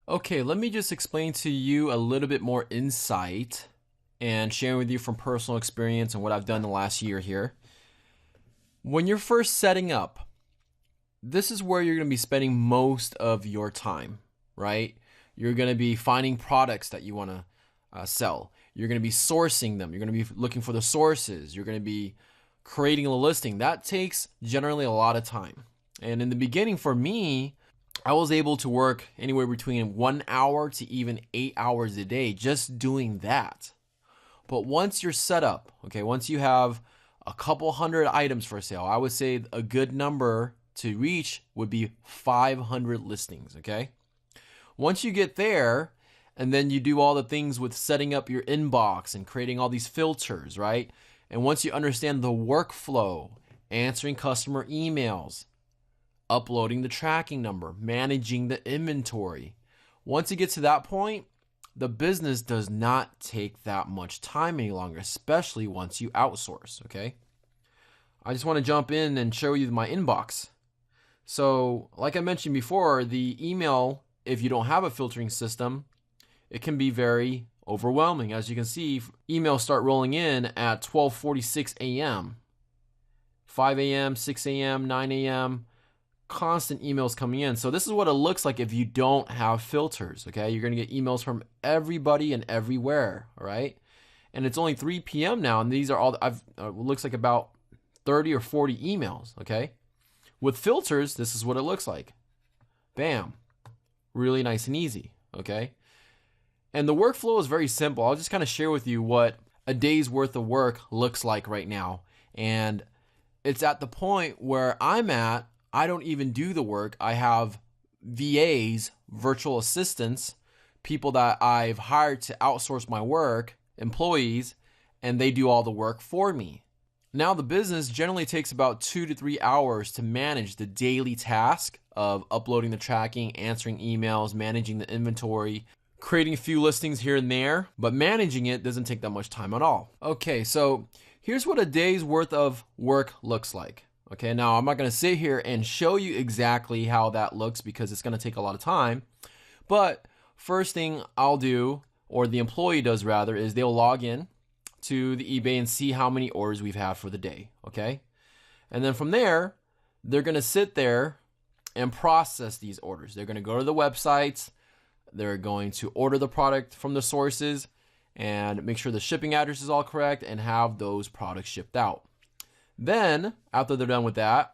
Okay, let me just explain to you a little bit more insight and sharing with you from personal experience and what I've done the last year here. When you're first setting up, this is where you're going to be spending most of your time, right? You're going to be finding products that you want to sell. You're going to be sourcing them. You're going to be looking for the sources. You're going to be creating a listing. That takes generally a lot of time. And in the beginning, for me, I was able to work anywhere between 1 hour to even 8 hours a day just doing that. But once you're set up, okay, once you have a couple hundred items for sale, I would say a good number to reach would be 500 listings, okay? Once you get there, and then you do all the things with setting up your inbox and creating all these filters, right? And once you understand the workflow, answering customer emails, uploading the tracking number, managing the inventory. Once you get to that point, the business does not take that much time any longer, especially once you outsource, okay? I just want to jump in and show you my inbox. So, like I mentioned before, the email, if you don't have a filtering system, it can be very overwhelming. As you can see, emails start rolling in at 12:46 a.m., 5 a.m., 6 a.m., 9 a.m., constant emails coming in. So this is what it looks like if you don't have filters, okay? You're going to get emails from everybody and everywhere, all right? And it's only 3 p.m. now, and these are all, looks like about 30 or 40 emails, okay? With filters, this is what it looks like. Bam. Really nice and easy, okay? And the workflow is very simple. I'll just kind of share with you what a day's worth of work looks like right now. And it's at the point where I'm at, I don't even do the work. I have VAs, virtual assistants, people that I've hired to outsource my work, employees, and they do all the work for me. Now, the business generally takes about 2 to 3 hours to manage the daily task of uploading the tracking, answering emails, managing the inventory, creating a few listings here and there, but managing it doesn't take that much time at all. Okay, so here's what a day's worth of work looks like. Okay, now I'm not going to sit here and show you exactly how that looks because it's going to take a lot of time. But first thing I'll do, or the employee does rather, is they'll log in to the eBay and see how many orders we've had for the day. Okay, and then from there, they're going to sit there and process these orders. They're going to go to the websites. They're going to order the product from the sources and make sure the shipping address is all correct and have those products shipped out. Then, after they're done with that,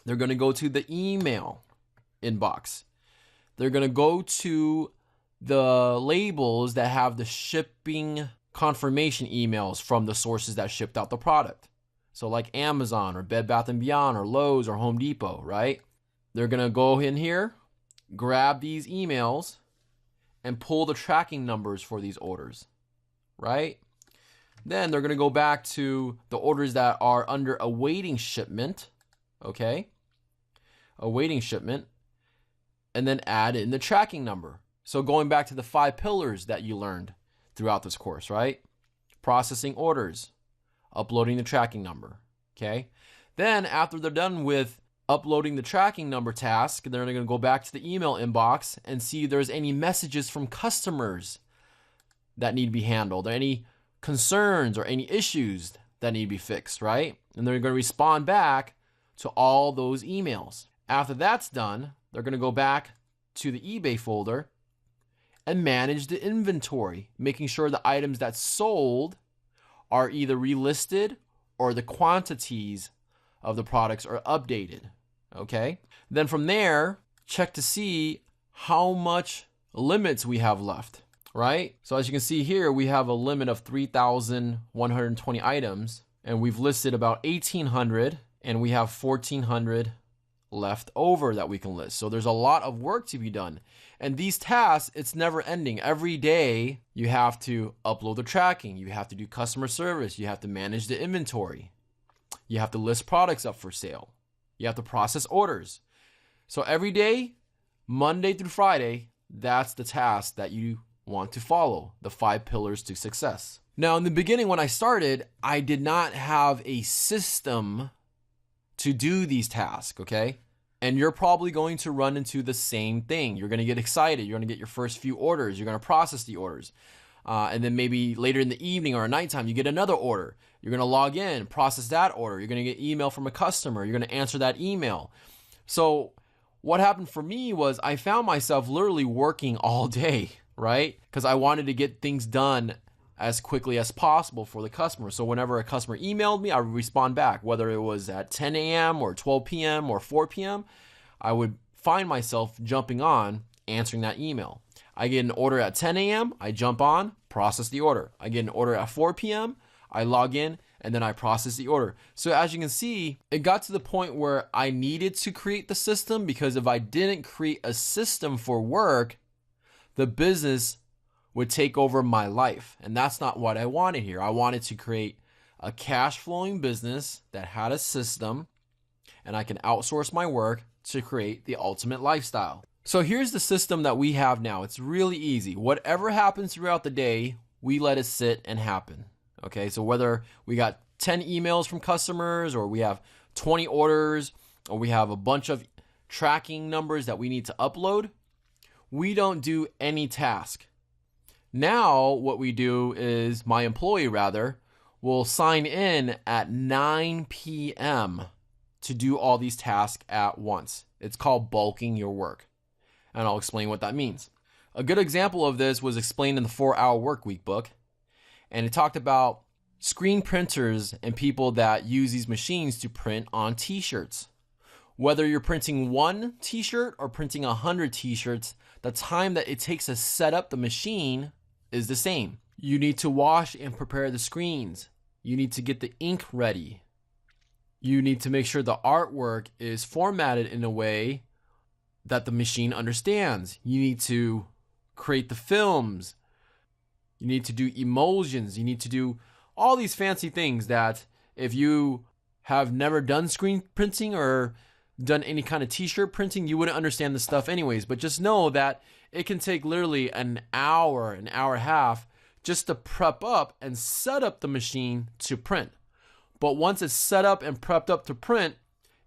they're going to go to the email inbox. They're going to go to the labels that have the shipping confirmation emails from the sources that shipped out the product. So like Amazon or Bed Bath & Beyond or Lowe's or Home Depot, right? They're going to go in here, grab these emails, and pull the tracking numbers for these orders, right? Then they're going to go back to the orders that are under awaiting shipment, okay? Awaiting shipment, and then add in the tracking number. So going back to the 5 pillars that you learned throughout this course, right? Processing orders, uploading the tracking number, okay? Then after they're done with uploading the tracking number task, they're going to go back to the email inbox and see if there's any messages from customers that need to be handled, or any concerns or any issues that need to be fixed, right? And they're going to respond back to all those emails. After that's done, they're going to go back to the eBay folder and manage the inventory, making sure the items that sold are either relisted or the quantities of the products are updated, okay? Then from there, check to see how much limits we have left, right? So as you can see here, we have a limit of 3,120 items, and we've listed about 1,800, and we have 1,400 left over that we can list. So there's a lot of work to be done. And these tasks, it's never ending. Every day you have to upload the tracking, you have to do customer service, you have to manage the inventory, you have to list products up for sale, you have to process orders. So every day, Monday through Friday, that's the task that you want to follow, the 5 pillars to success. Now, in the beginning, when I started, I did not have a system to do these tasks, okay? And you're probably going to run into the same thing. You're going to get excited. You're going to get your first few orders. You're going to process the orders. And then maybe later in the evening or at nighttime, you get another order. You're going to log in, process that order. You're going to get email from a customer. You're going to answer that email. So what happened for me was I found myself literally working all day, right? Because I wanted to get things done as quickly as possible for the customer. So whenever a customer emailed me, I would respond back, whether it was at 10 a.m. or 12 p.m. or 4 p.m., I would find myself jumping on, answering that email. I get an order at 10 a.m., I jump on, process the order. I get an order at 4 p.m., I log in, and then I process the order. So as you can see, it got to the point where I needed to create the system, because if I didn't create a system for work, the business would take over my life. And that's not what I wanted here. I wanted to create a cash flowing business that had a system, and I can outsource my work to create the ultimate lifestyle. So here's the system that we have now. It's really easy. Whatever happens throughout the day, we let it sit and happen. Okay, so whether we got 10 emails from customers, or we have 20 orders, or we have a bunch of tracking numbers that we need to upload, we don't do any task. Now what we do is, my employee rather, will sign in at 9 p.m. to do all these tasks at once. It's called bulking your work. And I'll explain what that means. A good example of this was explained in the 4-Hour Workweek book. And it talked about screen printers and people that use these machines to print on t-shirts. Whether you're printing one t-shirt or printing 100 t-shirts, the time that it takes to set up the machine is the same. You need to wash and prepare the screens. You need to get the ink ready. You need to make sure the artwork is formatted in a way that the machine understands. You need to create the films. You need to do emulsions. You need to do all these fancy things that if you have never done screen printing or done any kind of t-shirt printing, you wouldn't understand this stuff anyways. But just know that it can take literally an hour and a half just to prep up and set up the machine to print. But once it's set up and prepped up to print,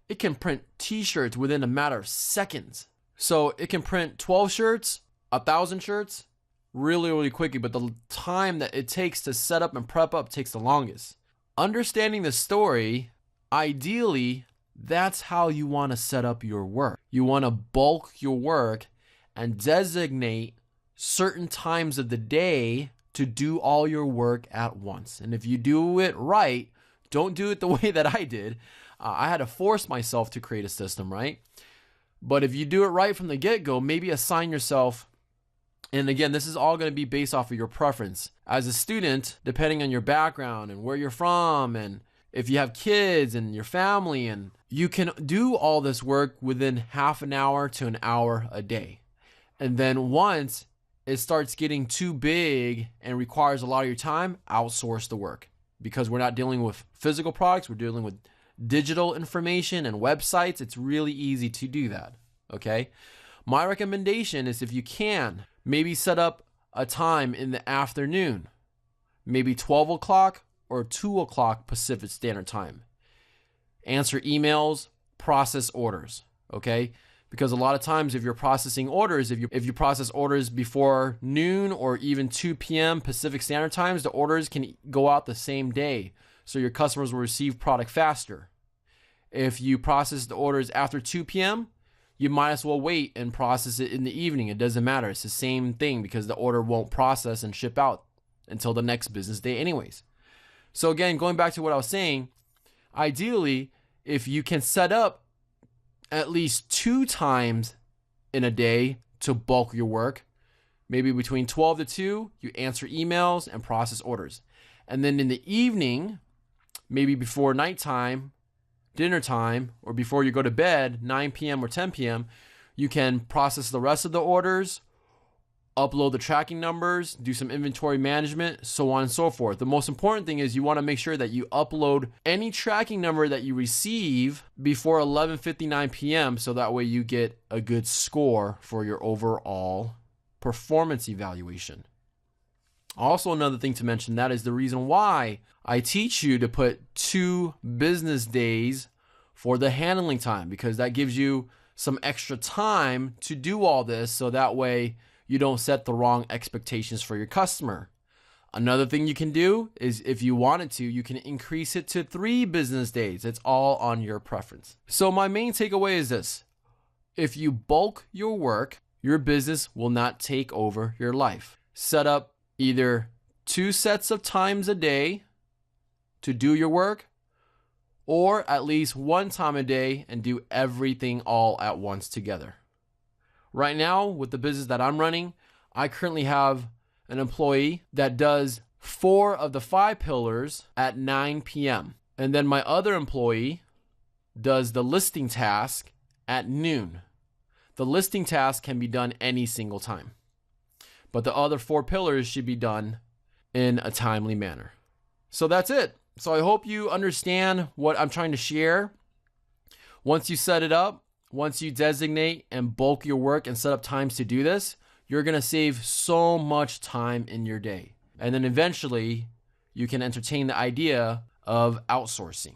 it can print t-shirts within a matter of seconds. So it can print 12 shirts, 1,000 shirts, really quickly, but the time that it takes to set up and prep up takes the longest. Understanding the story, ideally, that's how you want to set up your work. You want to bulk your work and designate certain times of the day to do all your work at once. And if you do it right, don't do it the way that I did. I had to force myself to create a system, right? But if you do it right from the get-go, maybe assign yourself, and again, this is all going to be based off of your preference. As a student, depending on your background and where you're from, and if you have kids and your family, and you can do all this work within half an hour to an hour a day. And then once it starts getting too big and requires a lot of your time, outsource the work. Because we're not dealing with physical products, we're dealing with digital information and websites. It's really easy to do that, okay? My recommendation is, if you can, maybe set up a time in the afternoon, maybe 12 o'clock or 2 o'clock Pacific Standard Time. Answer emails, process orders, okay? Because a lot of times if you're processing orders, if you process orders before noon or even 2 p.m. Pacific Standard Times, the orders can go out the same day. So your customers will receive product faster. If you process the orders after 2 p.m., you might as well wait and process it in the evening. It doesn't matter. It's the same thing, because the order won't process and ship out until the next business day anyways. So again, going back to what I was saying, ideally, if you can set up at least 2 times in a day to bulk your work, maybe between 12 to 2, you answer emails and process orders. And then in the evening, maybe before nighttime, dinner time, or before you go to bed, 9 p.m. or 10 p.m., you can process the rest of the orders, upload the tracking numbers, do some inventory management, so on and so forth. The most important thing is you want to make sure that you upload any tracking number that you receive before 11:59 p.m. so that way you get a good score for your overall performance evaluation. Also, another thing to mention, that is the reason why I teach you to put 2 business days for the handling time, because that gives you some extra time to do all this so that way you don't set the wrong expectations for your customer. Another thing you can do is, if you wanted to, you can increase it to 3 business days. It's all on your preference. So my main takeaway is this: if you bulk your work, your business will not take over your life. Set up either 2 sets of times a day to do your work, or at least 1 time a day and do everything all at once together. Right now, with the business that I'm running, I currently have an employee that does 4 of the 5 pillars at 9 p.m. And then my other employee does the listing task at noon. The listing task can be done any single time, but the other 4 pillars should be done in a timely manner. So that's it. So I hope you understand what I'm trying to share. Once you set it up, once you designate and bulk your work and set up times to do this, you're going to save so much time in your day. And then eventually you can entertain the idea of outsourcing.